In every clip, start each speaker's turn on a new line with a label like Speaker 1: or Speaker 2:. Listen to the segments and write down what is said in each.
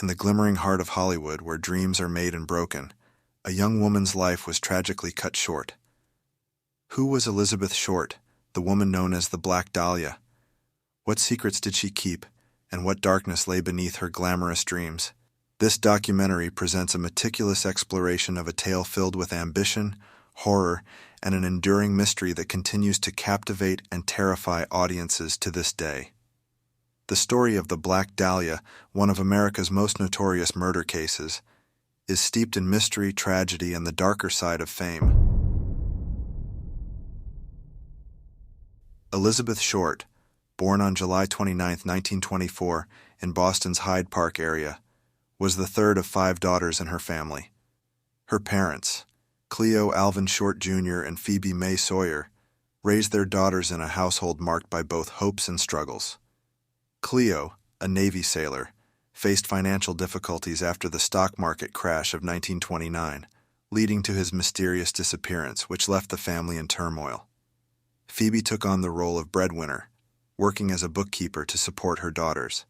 Speaker 1: In the glimmering heart of Hollywood, where dreams are made and broken, a young woman's life was tragically cut short. Who was Elizabeth Short, the woman known as the Black Dahlia? What secrets did she keep, and what darkness lay beneath her glamorous dreams? This documentary presents a meticulous exploration of a tale filled with ambition, horror, and an enduring mystery that continues to captivate and terrify audiences to this day. The story of the Black Dahlia, one of America's most notorious murder cases, is steeped in mystery, tragedy, and the darker side of fame. Elizabeth Short, born on July 29, 1924, in Boston's Hyde Park area, was the third of 5 daughters in her family. Her parents, Cleo Alvin Short Jr. and Phoebe May Sawyer, raised their daughters in a household marked by both hopes and struggles. Cleo, a Navy sailor, faced financial difficulties after the stock market crash of 1929, leading to his mysterious disappearance, which left the family in turmoil. Phoebe took on the role of breadwinner, working as a bookkeeper to support her daughters.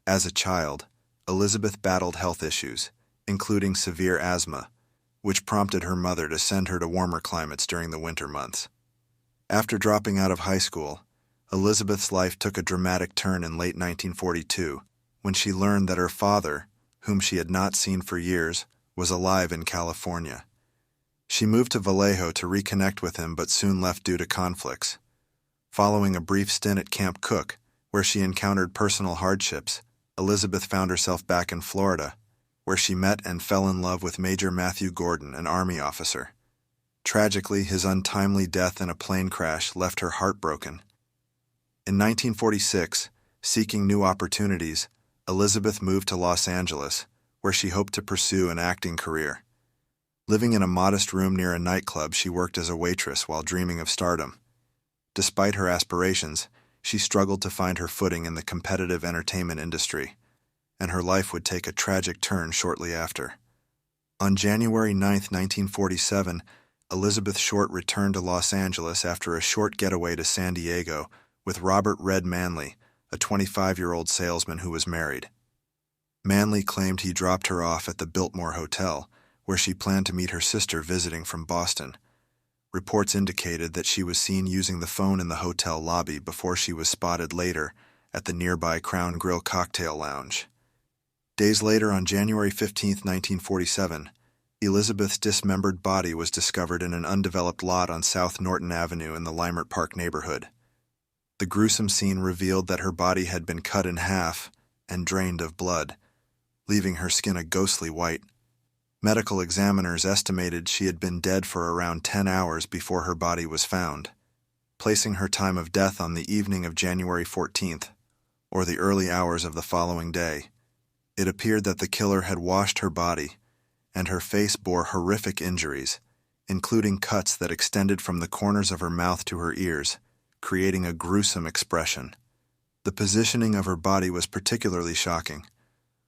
Speaker 1: As a child, Elizabeth battled health issues, including severe asthma, which prompted her mother to send her to warmer climates during the winter months. After dropping out of high school, Elizabeth's life took a dramatic turn in late 1942 when she learned that her father, whom she had not seen for years, was alive in California. She moved to Vallejo to reconnect with him but soon left due to conflicts. Following a brief stint at Camp Cook, where she encountered personal hardships, Elizabeth found herself back in Florida, where she met and fell in love with Major Matthew Gordon, an Army officer. Tragically, his untimely death in a plane crash left her heartbroken. In 1946, seeking new opportunities, Elizabeth moved to Los Angeles, where she hoped to pursue an acting career. Living in a modest room near a nightclub, she worked as a waitress while dreaming of stardom. Despite her aspirations, she struggled to find her footing in the competitive entertainment industry, and her life would take a tragic turn shortly after. On January 9, 1947, Elizabeth Short returned to Los Angeles after a short getaway to San Diego with Robert Red Manley, a 25-year-old salesman who was married. Manley claimed he dropped her off at the Biltmore Hotel, where she planned to meet her sister visiting from Boston. Reports indicated that she was seen using the phone in the hotel lobby before she was spotted later at the nearby Crown Grill cocktail lounge. Days later, on January 15, 1947, Elizabeth's dismembered body was discovered in an undeveloped lot on South Norton Avenue in the Leimert Park neighborhood. The gruesome scene revealed that her body had been cut in half and drained of blood, leaving her skin a ghostly white. Medical examiners estimated she had been dead for around 10 hours before her body was found, placing her time of death on the evening of January 14th, or the early hours of the following day. It appeared that the killer had washed her body, and her face bore horrific injuries, including cuts that extended from the corners of her mouth to her ears, creating a gruesome expression. The positioning of her body was particularly shocking.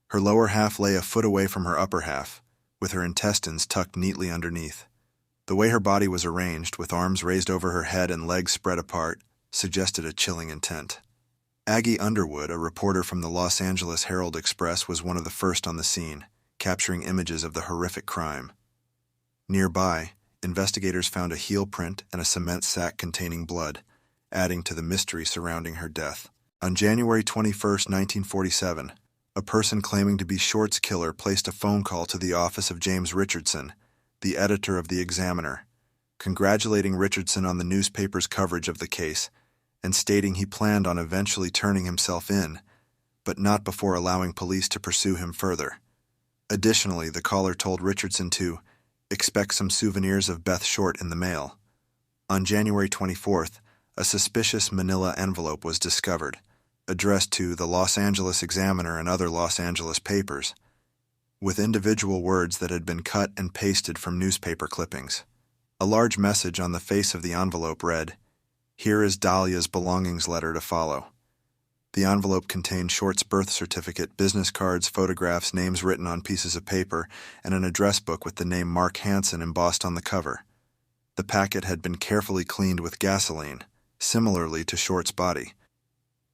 Speaker 1: Her lower half lay a foot away from her upper half, with her intestines tucked neatly underneath. The way her body was arranged, with arms raised over her head and legs spread apart, suggested a chilling intent. Aggie Underwood, a reporter from the Los Angeles Herald-Express, was one of the first on the scene, capturing images of the horrific crime. Nearby, investigators found a heel print and a cement sack containing blood, adding to the mystery surrounding her death. On January 21, 1947, a person claiming to be Short's killer placed a phone call to the office of James Richardson, the editor of the Examiner, congratulating Richardson on the newspaper's coverage of the case and stating he planned on eventually turning himself in, but not before allowing police to pursue him further. Additionally, the caller told Richardson to expect some souvenirs of Beth Short in the mail. On January 24th, a suspicious manila envelope was discovered, addressed to the Los Angeles Examiner and other Los Angeles papers, with individual words that had been cut and pasted from newspaper clippings. A large message on the face of the envelope read, "Here is Dahlia's belongings letter to follow." The envelope contained Short's birth certificate, business cards, photographs, names written on pieces of paper, and an address book with the name Mark Hansen embossed on the cover. The packet had been carefully cleaned with gasoline, similarly to Short's body,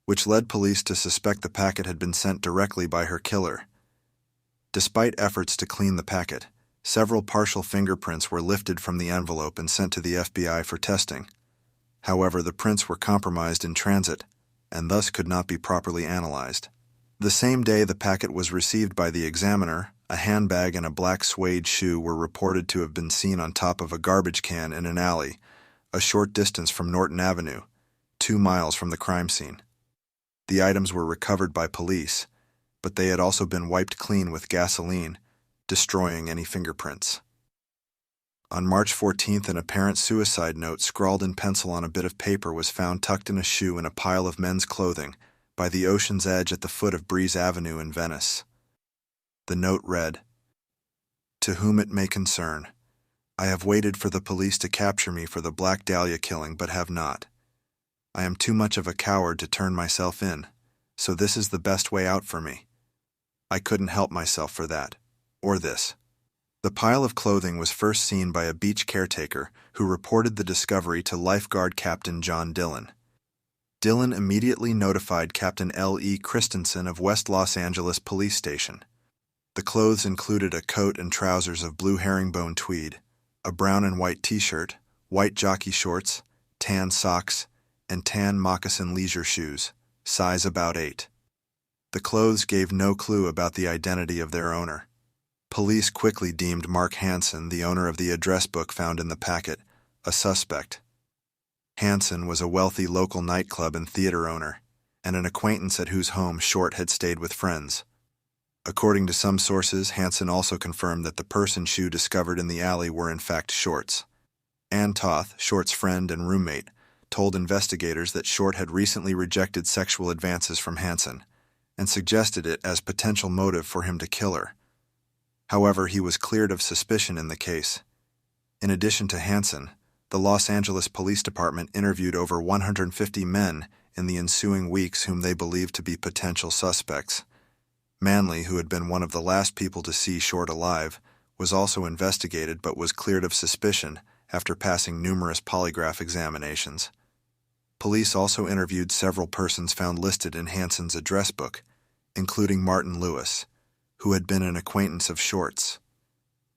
Speaker 1: which led police to suspect the packet had been sent directly by her killer. Despite efforts to clean the packet, several partial fingerprints were lifted from the envelope and sent to the FBI for testing. However, the prints were compromised in transit, and thus could not be properly analyzed. The same day the packet was received by the examiner, a handbag and a black suede shoe were reported to have been seen on top of a garbage can in an alley, a short distance from Norton Avenue, 2 miles from the crime scene. The items were recovered by police, but they had also been wiped clean with gasoline, destroying any fingerprints. On March 14th, an apparent suicide note scrawled in pencil on a bit of paper was found tucked in a shoe in a pile of men's clothing by the ocean's edge at the foot of Breeze Avenue in Venice. The note read, "To whom it may concern, I have waited for the police to capture me for the Black Dahlia killing but have not. I am too much of a coward to turn myself in, so this is the best way out for me. I couldn't help myself for that, or this." The pile of clothing was first seen by a beach caretaker who reported the discovery to lifeguard Captain John Dillon. Dillon immediately notified Captain L.E. Christensen of West Los Angeles Police Station. The clothes included a coat and trousers of blue herringbone tweed, a brown and white t-shirt, white jockey shorts, tan socks, and tan moccasin leisure shoes, size about 8. The clothes gave no clue about the identity of their owner. Police quickly deemed Mark Hansen, the owner of the address book found in the packet, a suspect. Hansen was a wealthy local nightclub and theater owner, and an acquaintance at whose home Short had stayed with friends. According to some sources, Hansen also confirmed that the purse and shoe discovered in the alley were in fact Short's. Ann Toth, Short's friend and roommate, told investigators that Short had recently rejected sexual advances from Hansen, and suggested it as potential motive for him to kill her. However, he was cleared of suspicion in the case. In addition to Hansen, the Los Angeles Police Department interviewed over 150 men in the ensuing weeks whom they believed to be potential suspects. Manley, who had been one of the last people to see Short alive, was also investigated but was cleared of suspicion after passing numerous polygraph examinations. Police also interviewed several persons found listed in Hansen's address book, including Martin Lewis, who had been an acquaintance of Short's.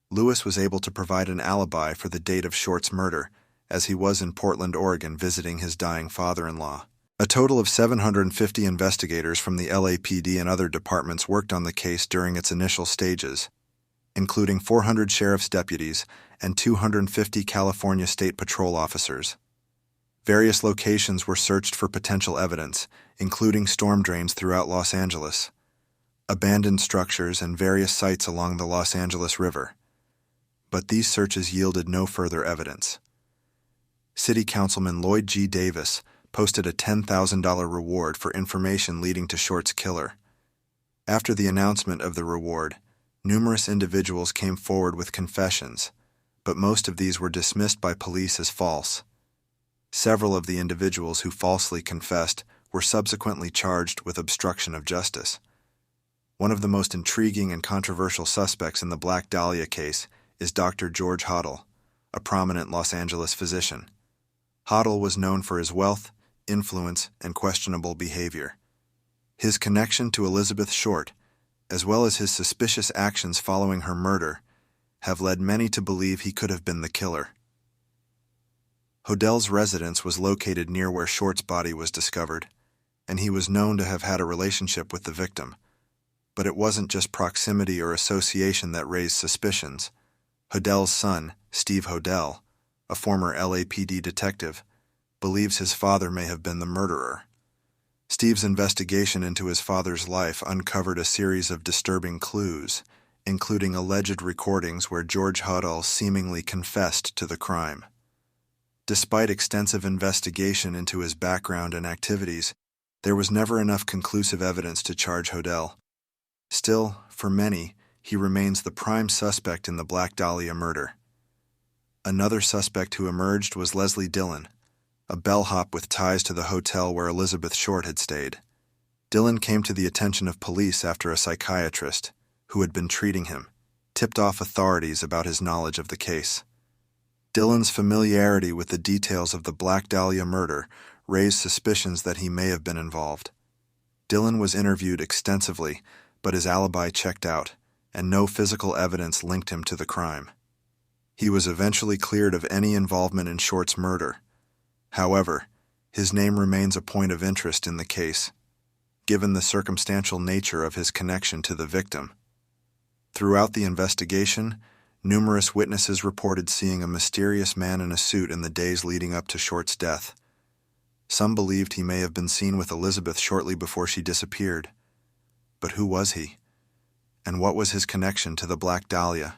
Speaker 1: Lewis was able to provide an alibi for the date of Short's murder, as he was in Portland, Oregon, visiting his dying father-in-law. A total of 750 investigators from the LAPD and other departments worked on the case during its initial stages, including 400 sheriff's deputies and 250 California State Patrol officers. Various locations were searched for potential evidence, including storm drains throughout Los Angeles, abandoned structures, and various sites along the Los Angeles River. But these searches yielded no further evidence. City Councilman Lloyd G. Davis posted a $10,000 reward for information leading to Short's killer. After the announcement of the reward, numerous individuals came forward with confessions, but most of these were dismissed by police as false. Several of the individuals who falsely confessed were subsequently charged with obstruction of justice. One of the most intriguing and controversial suspects in the Black Dahlia case is Dr. George Hoddle, a prominent Los Angeles physician. Hoddle was known for his wealth, influence, and questionable behavior. His connection to Elizabeth Short, as well as his suspicious actions following her murder, have led many to believe he could have been the killer. Hoddle's residence was located near where Short's body was discovered, and he was known to have had a relationship with the victim. But it wasn't just proximity or association that raised suspicions. Hoddle's son, Steve Hoddle, a former LAPD detective, believes his father may have been the murderer. Steve's investigation into his father's life uncovered a series of disturbing clues, including alleged recordings where George Hoddle seemingly confessed to the crime. Despite extensive investigation into his background and activities, there was never enough conclusive evidence to charge Hoddle. Still, for many, he remains the prime suspect in the Black Dahlia murder. Another suspect who emerged was Leslie Dillon, a bellhop with ties to the hotel where Elizabeth Short had stayed. Dillon came to the attention of police after a psychiatrist, who had been treating him, tipped off authorities about his knowledge of the case. Dillon's familiarity with the details of the Black Dahlia murder raised suspicions that he may have been involved. Dillon was interviewed extensively, but his alibi checked out, and no physical evidence linked him to the crime. He was eventually cleared of any involvement in Short's murder. However, his name remains a point of interest in the case, given the circumstantial nature of his connection to the victim. Throughout the investigation, numerous witnesses reported seeing a mysterious man in a suit in the days leading up to Short's death. Some believed he may have been seen with Elizabeth shortly before she disappeared. But who was he? And what was his connection to the Black Dahlia?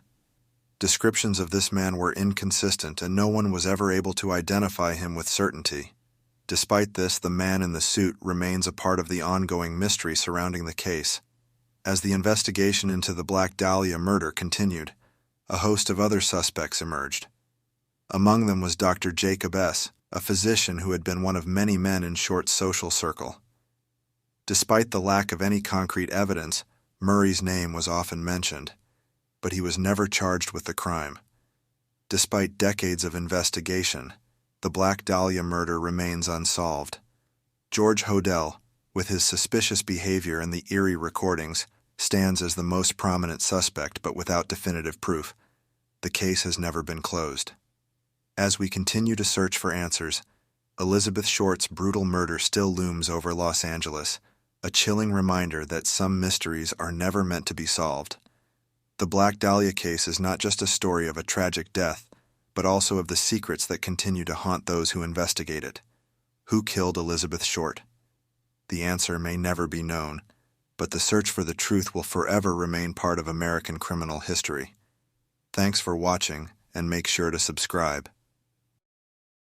Speaker 1: Descriptions of this man were inconsistent, and no one was ever able to identify him with certainty. Despite this, the man in the suit remains a part of the ongoing mystery surrounding the case. As the investigation into the Black Dahlia murder continued, a host of other suspects emerged. Among them was Dr. Jacob S., a physician who had been one of many men in Short's social circle. Despite the lack of any concrete evidence, Murray's name was often mentioned, but he was never charged with the crime. Despite decades of investigation, the Black Dahlia murder remains unsolved. George Hodel, with his suspicious behavior and the eerie recordings, stands as the most prominent suspect, but without definitive proof. The case has never been closed. As we continue to search for answers, Elizabeth Short's brutal murder still looms over Los Angeles, a chilling reminder that some mysteries are never meant to be solved. The Black Dahlia case is not just a story of a tragic death, but also of the secrets that continue to haunt those who investigate it. Who killed Elizabeth Short? The answer may never be known, but the search for the truth will forever remain part of American criminal history. Thanks for watching, and make sure to subscribe.